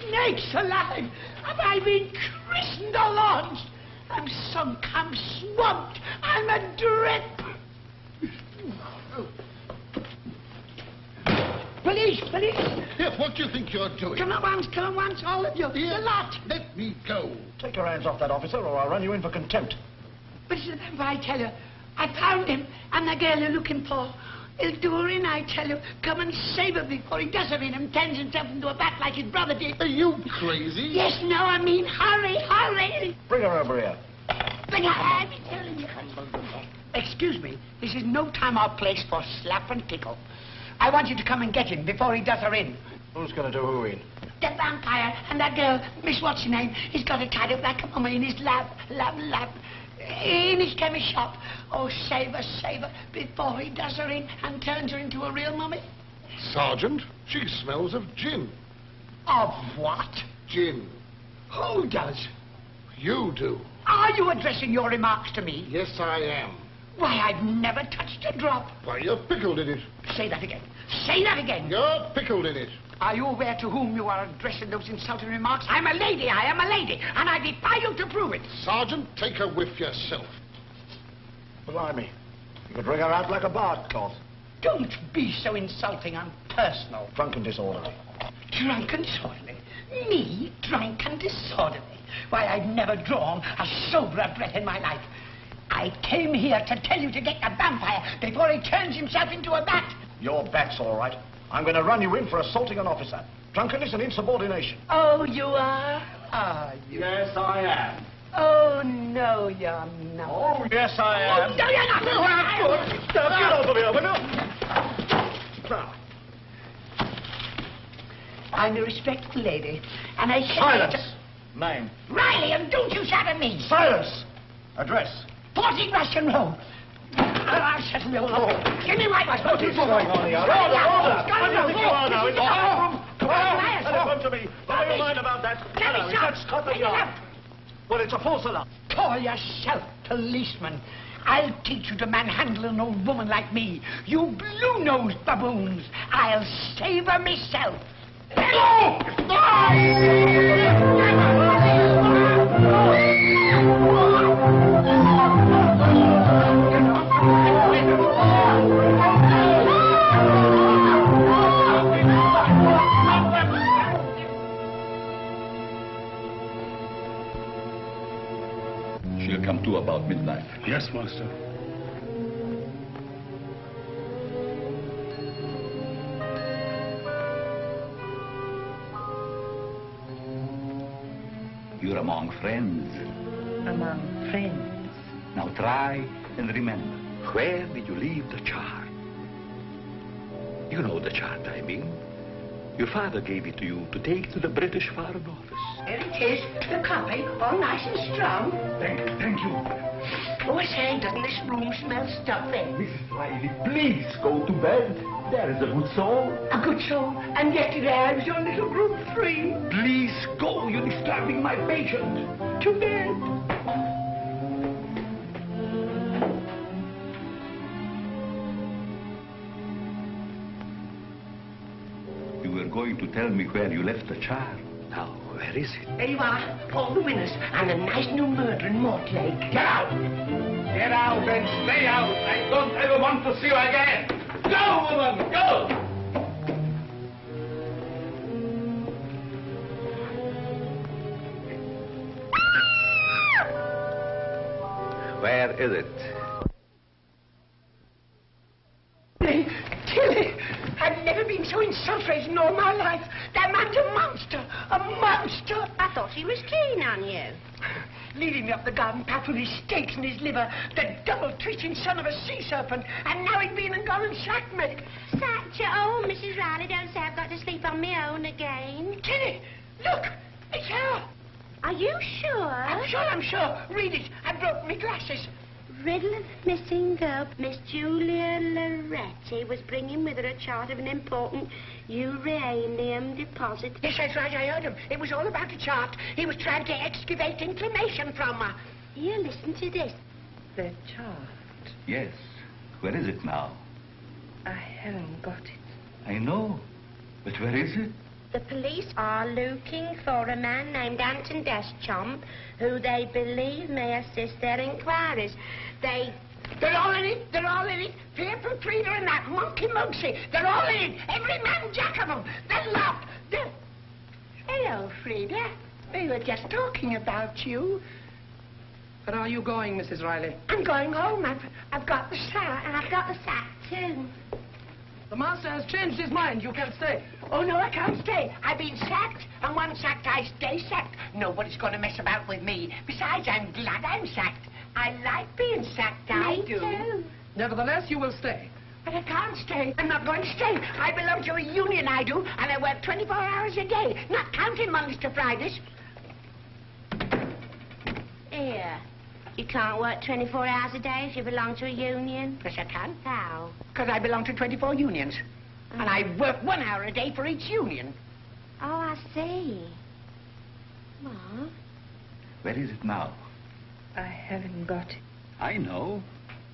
Snakes alive! Have I been christened or launched? I'm sunk, I'm swamped, I'm adrift. Police! Police! Here, what do you think you're doing? Come at once, all of you. Here, The lot. let me go. Take your hands off that officer, or I'll run you in for contempt. But it's the vampire, I tell you. I found him, and the girl you're looking for. He'll do her in, I tell you. Come and save her before he does her in and turns himself into a bat like his brother did. Are you crazy? Yes, no, I mean, hurry, hurry. Bring her over here. But I'm telling you. Excuse me, this is no time or place for slap and tickle. I want you to come and get him before he does her in. Who's going to do who in? The vampire and that girl, Miss What's her name, he's got her tied up like a mummy in his lap, in his chemist shop. Oh, save her, before he does her in and turns her into a real mummy. Sergeant, she smells of gin. Of what? Gin. Who does? You do. Are you addressing your remarks to me? Yes, I am. Why, I've never touched a drop. Why, you're pickled in it. Say that again. Say that again. You're pickled in it. Are you aware to whom you are addressing those insulting remarks? I'm a lady, I am a lady, and I defy you to prove it. Sergeant, take a whiff yourself. Blimey. You could wring her out like a bark cloth. Don't be so insulting and personal. Drunk and disorderly. Drunk and disorderly? Me, drunk and disorderly? Why, I've never drawn a soberer breath in my life. I came here to tell you to get the vampire before he turns himself into a bat. Your bat's all right. I'm going to run you in for assaulting an officer. Drunkenness and insubordination. Oh, you are? Are you? Yes, I am. Oh, no, you're not. Oh, yes, I am. Oh, no, you're not. Now, get over here, will you? Now. I'm a respectable lady, and I... Silence! Name. Riley, and don't you shout at me. Silence! Address. 40 Russian Road. I'll settle you all. Give me my wife. What is going on here? Order! What do you think you are now? In the bathroom? Come on! Telephone to me. Never mind about that. Hello, is that Scotland Yard? Well, it's a false alarm. Call yourself policeman. I'll teach you to manhandle an old woman like me. You blue-nosed baboons. I'll save her myself. She'll come to about midnight. Yes, Master. You're among friends. Among friends. Now try and remember. Where did you leave the chart? You know the chart, I mean. Your father gave it to you to take to the British Foreign Office. There it is, the copy, all nice and strong. Thank you. Oh, I say, doesn't this room smell stuffy? Mrs. Riley, please go to bed. There is a good soul. A good soul, and yet there is your little group 3. Please go. You're disturbing my patient. To bed. You were going to tell me where you left the chart. Now, where is it? There you are, all the winners, and a nice new murder in Mortlake. Get out! Get out and stay out. I don't ever want to see you again. Go, woman, go! Where is it? Tilly, I've never been so insulted in all my life. That man's a monster, a monster. I thought he was keen on you. Leading me up the garden path with his steaks and his liver, the double-twitching son of a sea serpent, and now he'd been and gone and sacked me. Sacked you? Oh, Mrs. Riley, don't say I've got to sleep on my own again. Tilly, look, it's her. Are you sure? I'm sure. Read it. I broke my glasses. Riddle of missing girl. Miss Julia Loretti was bringing with her a chart of an important uranium deposit. Yes, that's right, I heard him. It was all about the chart. He was trying to excavate information from her. Here, listen to this. The chart. Yes. Where is it now? I haven't got it. I know. But where is it? The police are looking for a man named Anton Deschamps, who they believe may assist their inquiries. They're all in it. They're all in it. Paper Frida and that monkey Mugsy. They're all in it. Every man jack of them. They're locked. Hello, Frida. We were just talking about you. Where are you going, Mrs. Riley? I'm going home. I've got the sack. And I've got the sack, too. The master has changed his mind. You can stay. Oh, no, I can't stay. I've been sacked, and once sacked, I stay sacked. Nobody's going to mess about with me. Besides, I'm glad I'm sacked. I like being sacked, I do. Too. Nevertheless, you will stay. But I can't stay. I'm not going to stay. I belong to a union, I do, and I work 24 hours a day, not counting Mondays to Fridays. Here. You can't work 24 hours a day if you belong to a union. Yes, I can. How? Because I belong to 24 unions. And I work 1 hour a day for each union. Oh, I see. Well, Where is it now? I haven't got it. I know.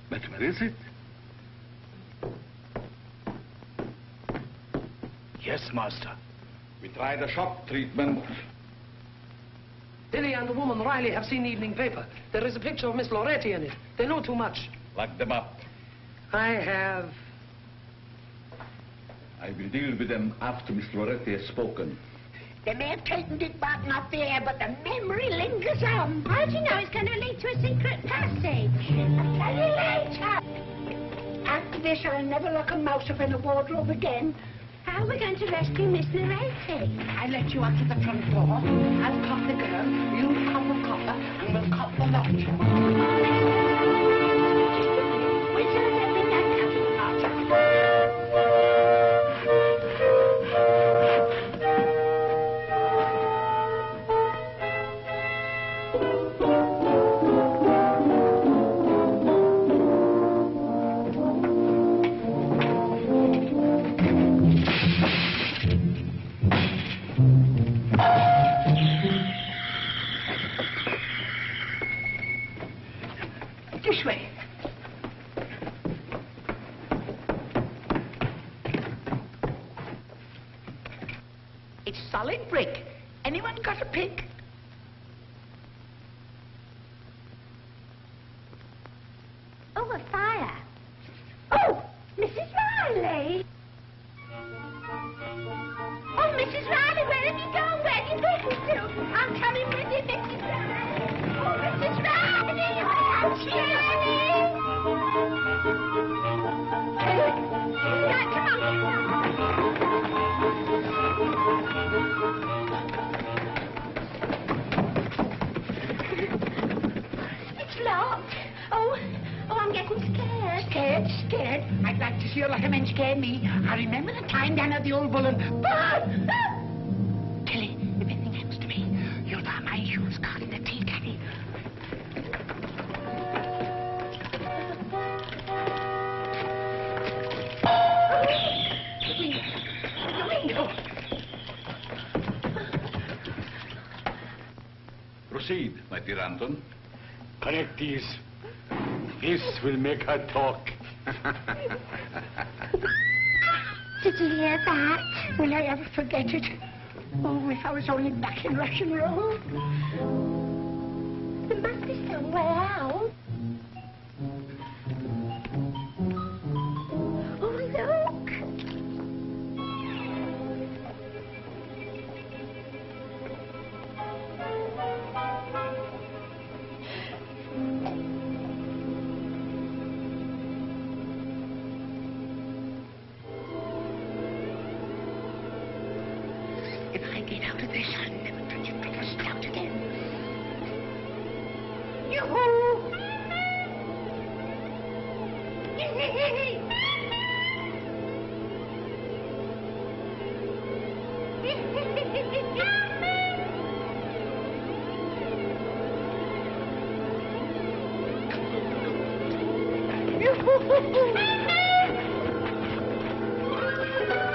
But where is it? Yes, master. We tried a shock treatment. Dilly and the woman Riley have seen the evening paper. There is a picture of Miss Loretti in it. They know too much. Lock them up. I have... I will deal with them after Miss Loretti has spoken. They may have taken Dick Barton off the air, but the memory lingers on. how do you know it's going to lead to a secret passage? I'll tell you later. After this, I'll never lock a mouse up in a wardrobe again. How are we going to rescue Miss Loretti? I let you out to the front door. I'll cop the girl, you cop the copper, and we'll cop the lot. Wait till I bring that cat to the party. This way. It's solid brick. Anyone got a pick? Oh, a fire. Oh, Mrs. Riley. Oh, Mrs. Riley, where have you gone? Where have you been to? I'm coming with you, Mrs. Riley. Oh, Mrs. Riley, I'm Riley. Right, come on. It's locked. Oh, I'm getting scared. Scared? I'd like to see a lot of men scare me. I remember the time down at the old bull and... Tilly, if anything happens to me, you'll find my shoes caught in the tea caddy. The window. Proceed, my dear Anton. Connect these. This will make her talk. Did you hear that? Will I ever forget it? Oh, if I was only back in rock and roll. There must be somewhere out. Oh, look. If I get out of this, I'll never touch a drop of stout again. Yoo-hoo!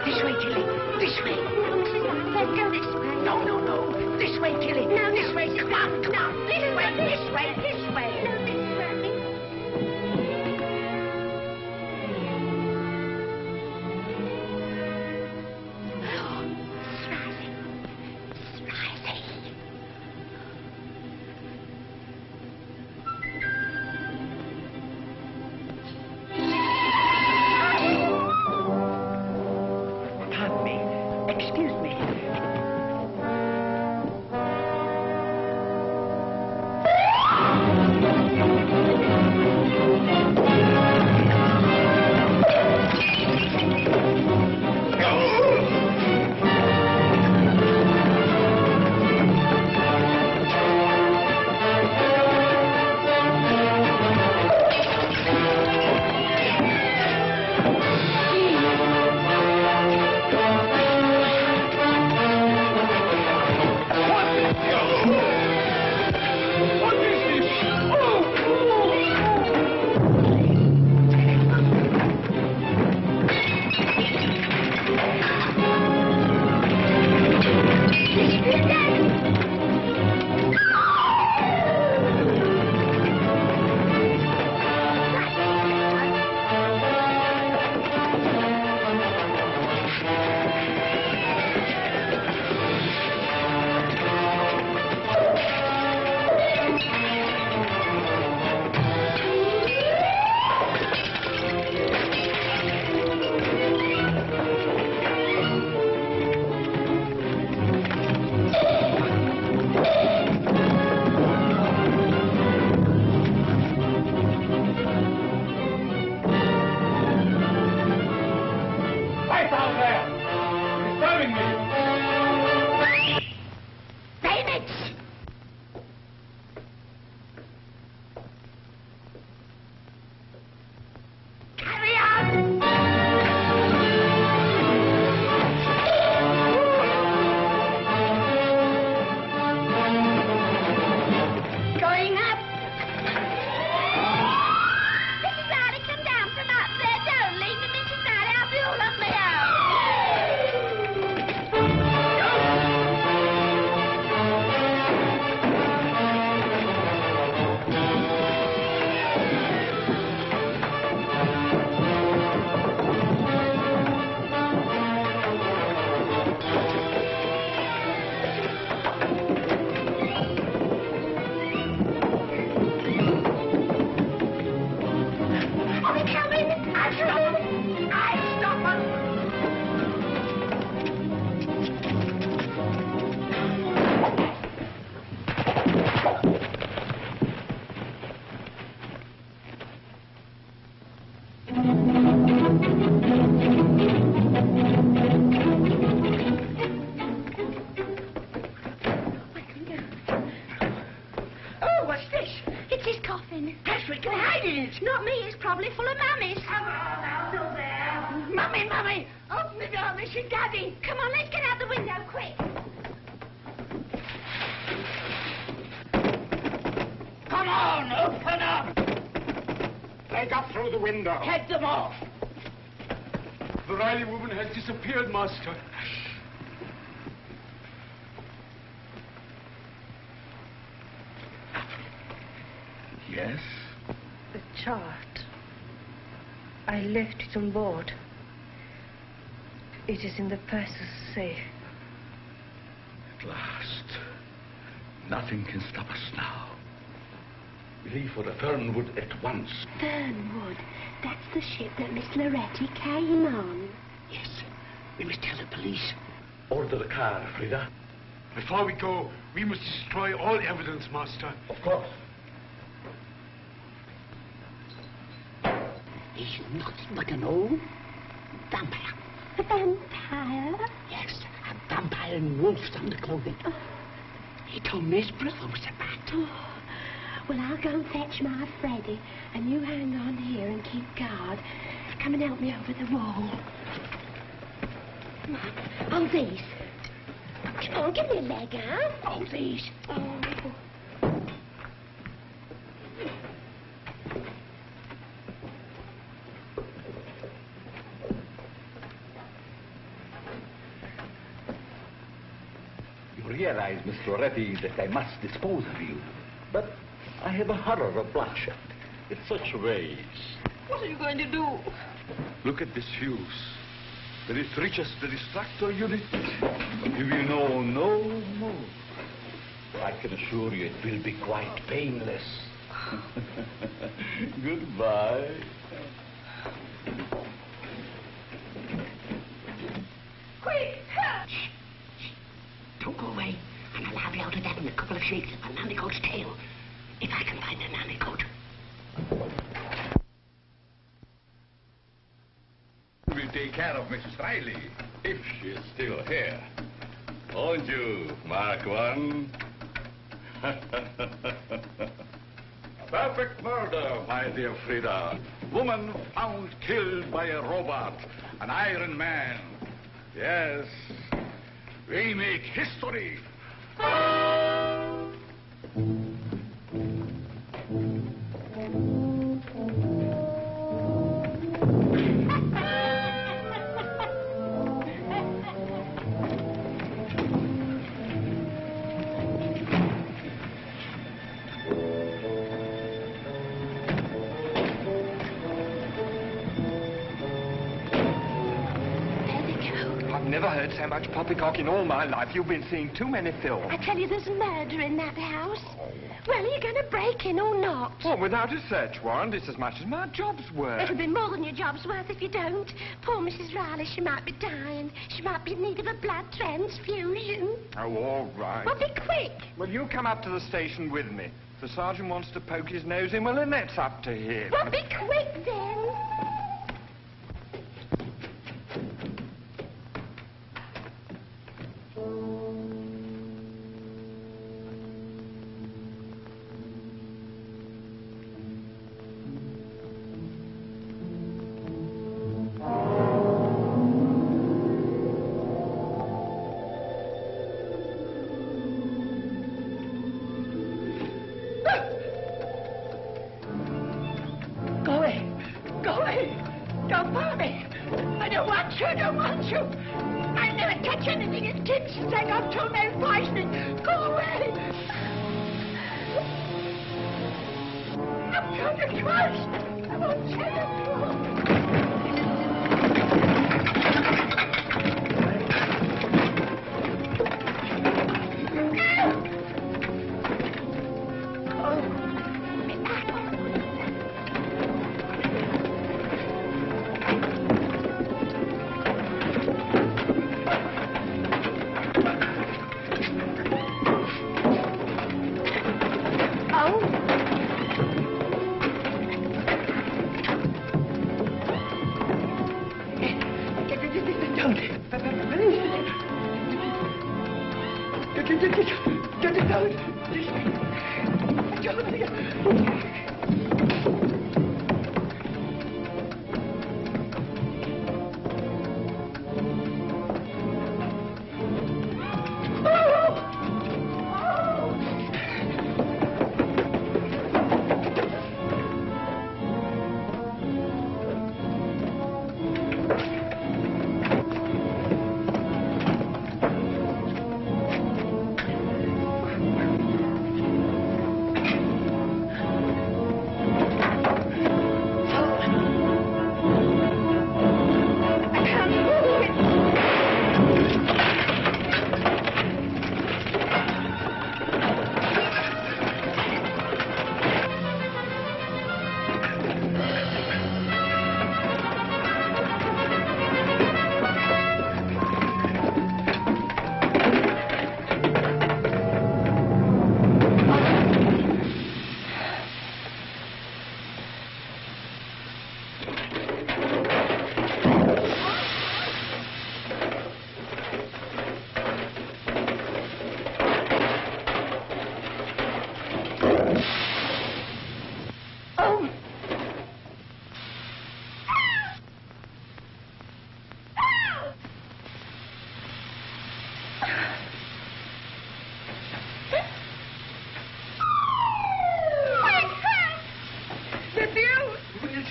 This way, Tilly. This way. Let's go this way. No. This way, Tilly. No, this way. Come on. No, This way. No, this way. Hush, we can hide in it. Not me, it's probably full of mummies. Come on, out of there. Mummy, Mummy, open the door, this is Daddy. Come on, let's get out the window, quick. Come on, open up. They got through the window. Head them off. The Riley woman has disappeared, Master. Yes? The chart. I left it on board. It is in the purser's safe. At last. Nothing can stop us now. We leave for the Fernwood at once. Fernwood, that's the ship that Miss Loretti came on. Yes. We must tell the police. Order the car, Frida. Before we go, we must destroy all evidence, Master. Of course. He's nothing but an old vampire. A vampire? Yes, a vampire in wolf's underclothing. Oh. He told me his brother was a bat. Oh. Well, I'll go and fetch my Freddy, and you hang on here and keep guard. Come and help me over the wall. Come on, on these. Come on, give me a leg, huh? On these. Oh. You realize, Miss Loretti, that I must dispose of you. But I have a horror of bloodshed in such ways. What are you going to do? Look at this fuse. When it reaches the distractor unit, you will know no more. I can assure you it will be quite painless. Goodbye. Quick! Shh. Don't go away, and I'll have you out of that in a couple of shakes of a nannycoat's tail, if I can find a nannycoat. We'll take care of Mrs. Riley, if she is still here. Won't you, Mark One? Perfect murder, my dear Frida. Woman found killed by a robot, an Iron Man. Yes, we make history. Never heard so much poppycock in all my life. You've been seeing too many films. I tell you, there's murder in that house. Well, are you going to break in or not? Well, without a search warrant, it's as much as my job's worth. It'll be more than your job's worth if you don't. Poor Mrs. Riley, she might be dying. She might be in need of a blood transfusion. Oh, all right. Well, be quick. Well, you come up to the station with me. If the sergeant wants to poke his nose in, well, then that's up to him. Well, be quick, then.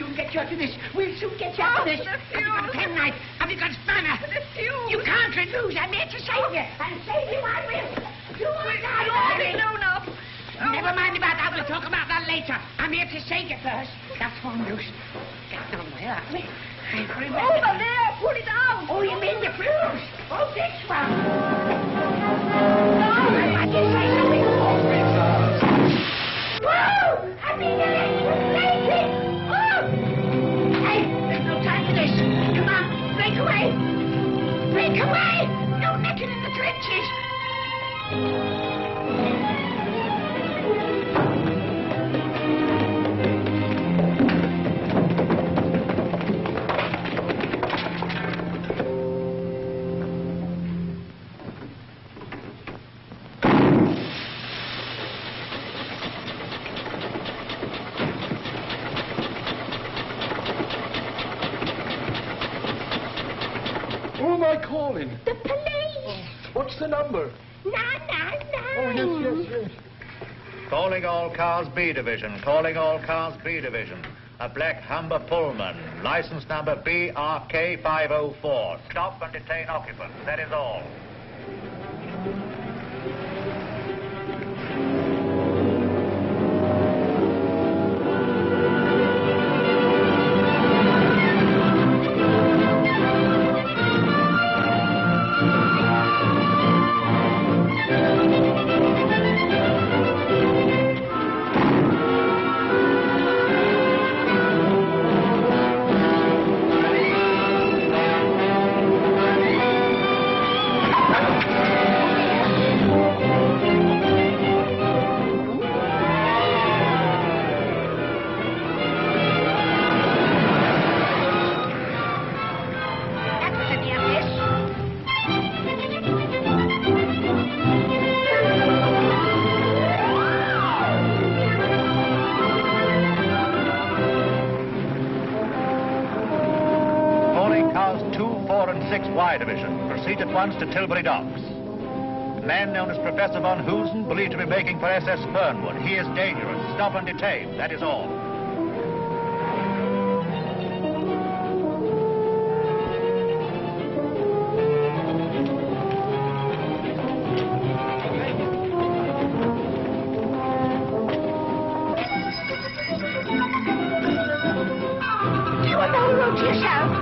soon get you out of this. We'll soon get you out of this. Have you got a penknife? Have you got a spanner? You can't refuse. I'm here to save you. And save you I will. You are not. No. Never mind about that. We'll talk about that later. I'm here to save you first. That's one news. Get down there, are we? Over there! Pull it out! Oh, you mean the fuse? Oh, this one. I just say something. Whoa! I mean, the electric. Oh! Hey, there's no time for this. Come on, break away. Break away! No necking in the trenches. Who am I calling? The police! What's the number? 999! Oh, yes. Calling all cars B division. Calling all cars B division. A black Humber Pullman. License number BRK 504. Stop and detain occupant. That is all. Y division. Proceed at once to Tilbury Docks. A man known as Professor von Hoosen, believed to be making for SS Fernwood. He is dangerous. Stop and detain. That is all. You are no road to yourself.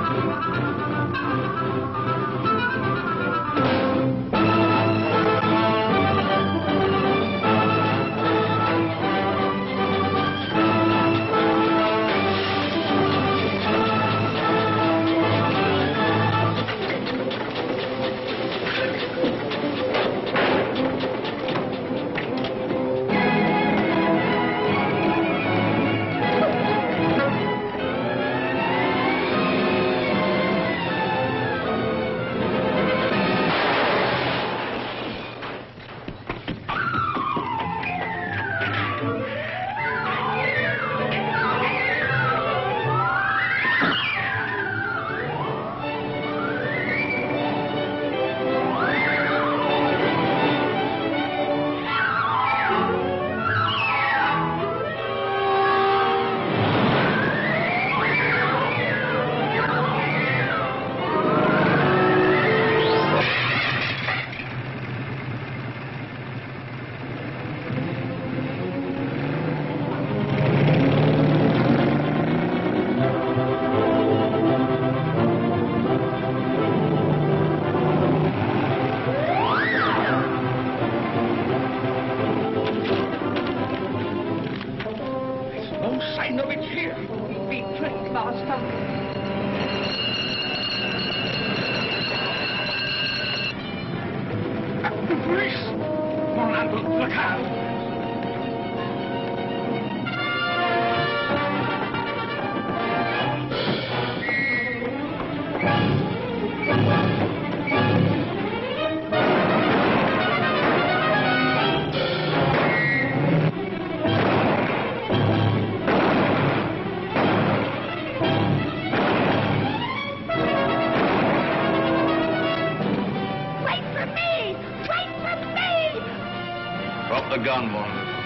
The gun, Warren.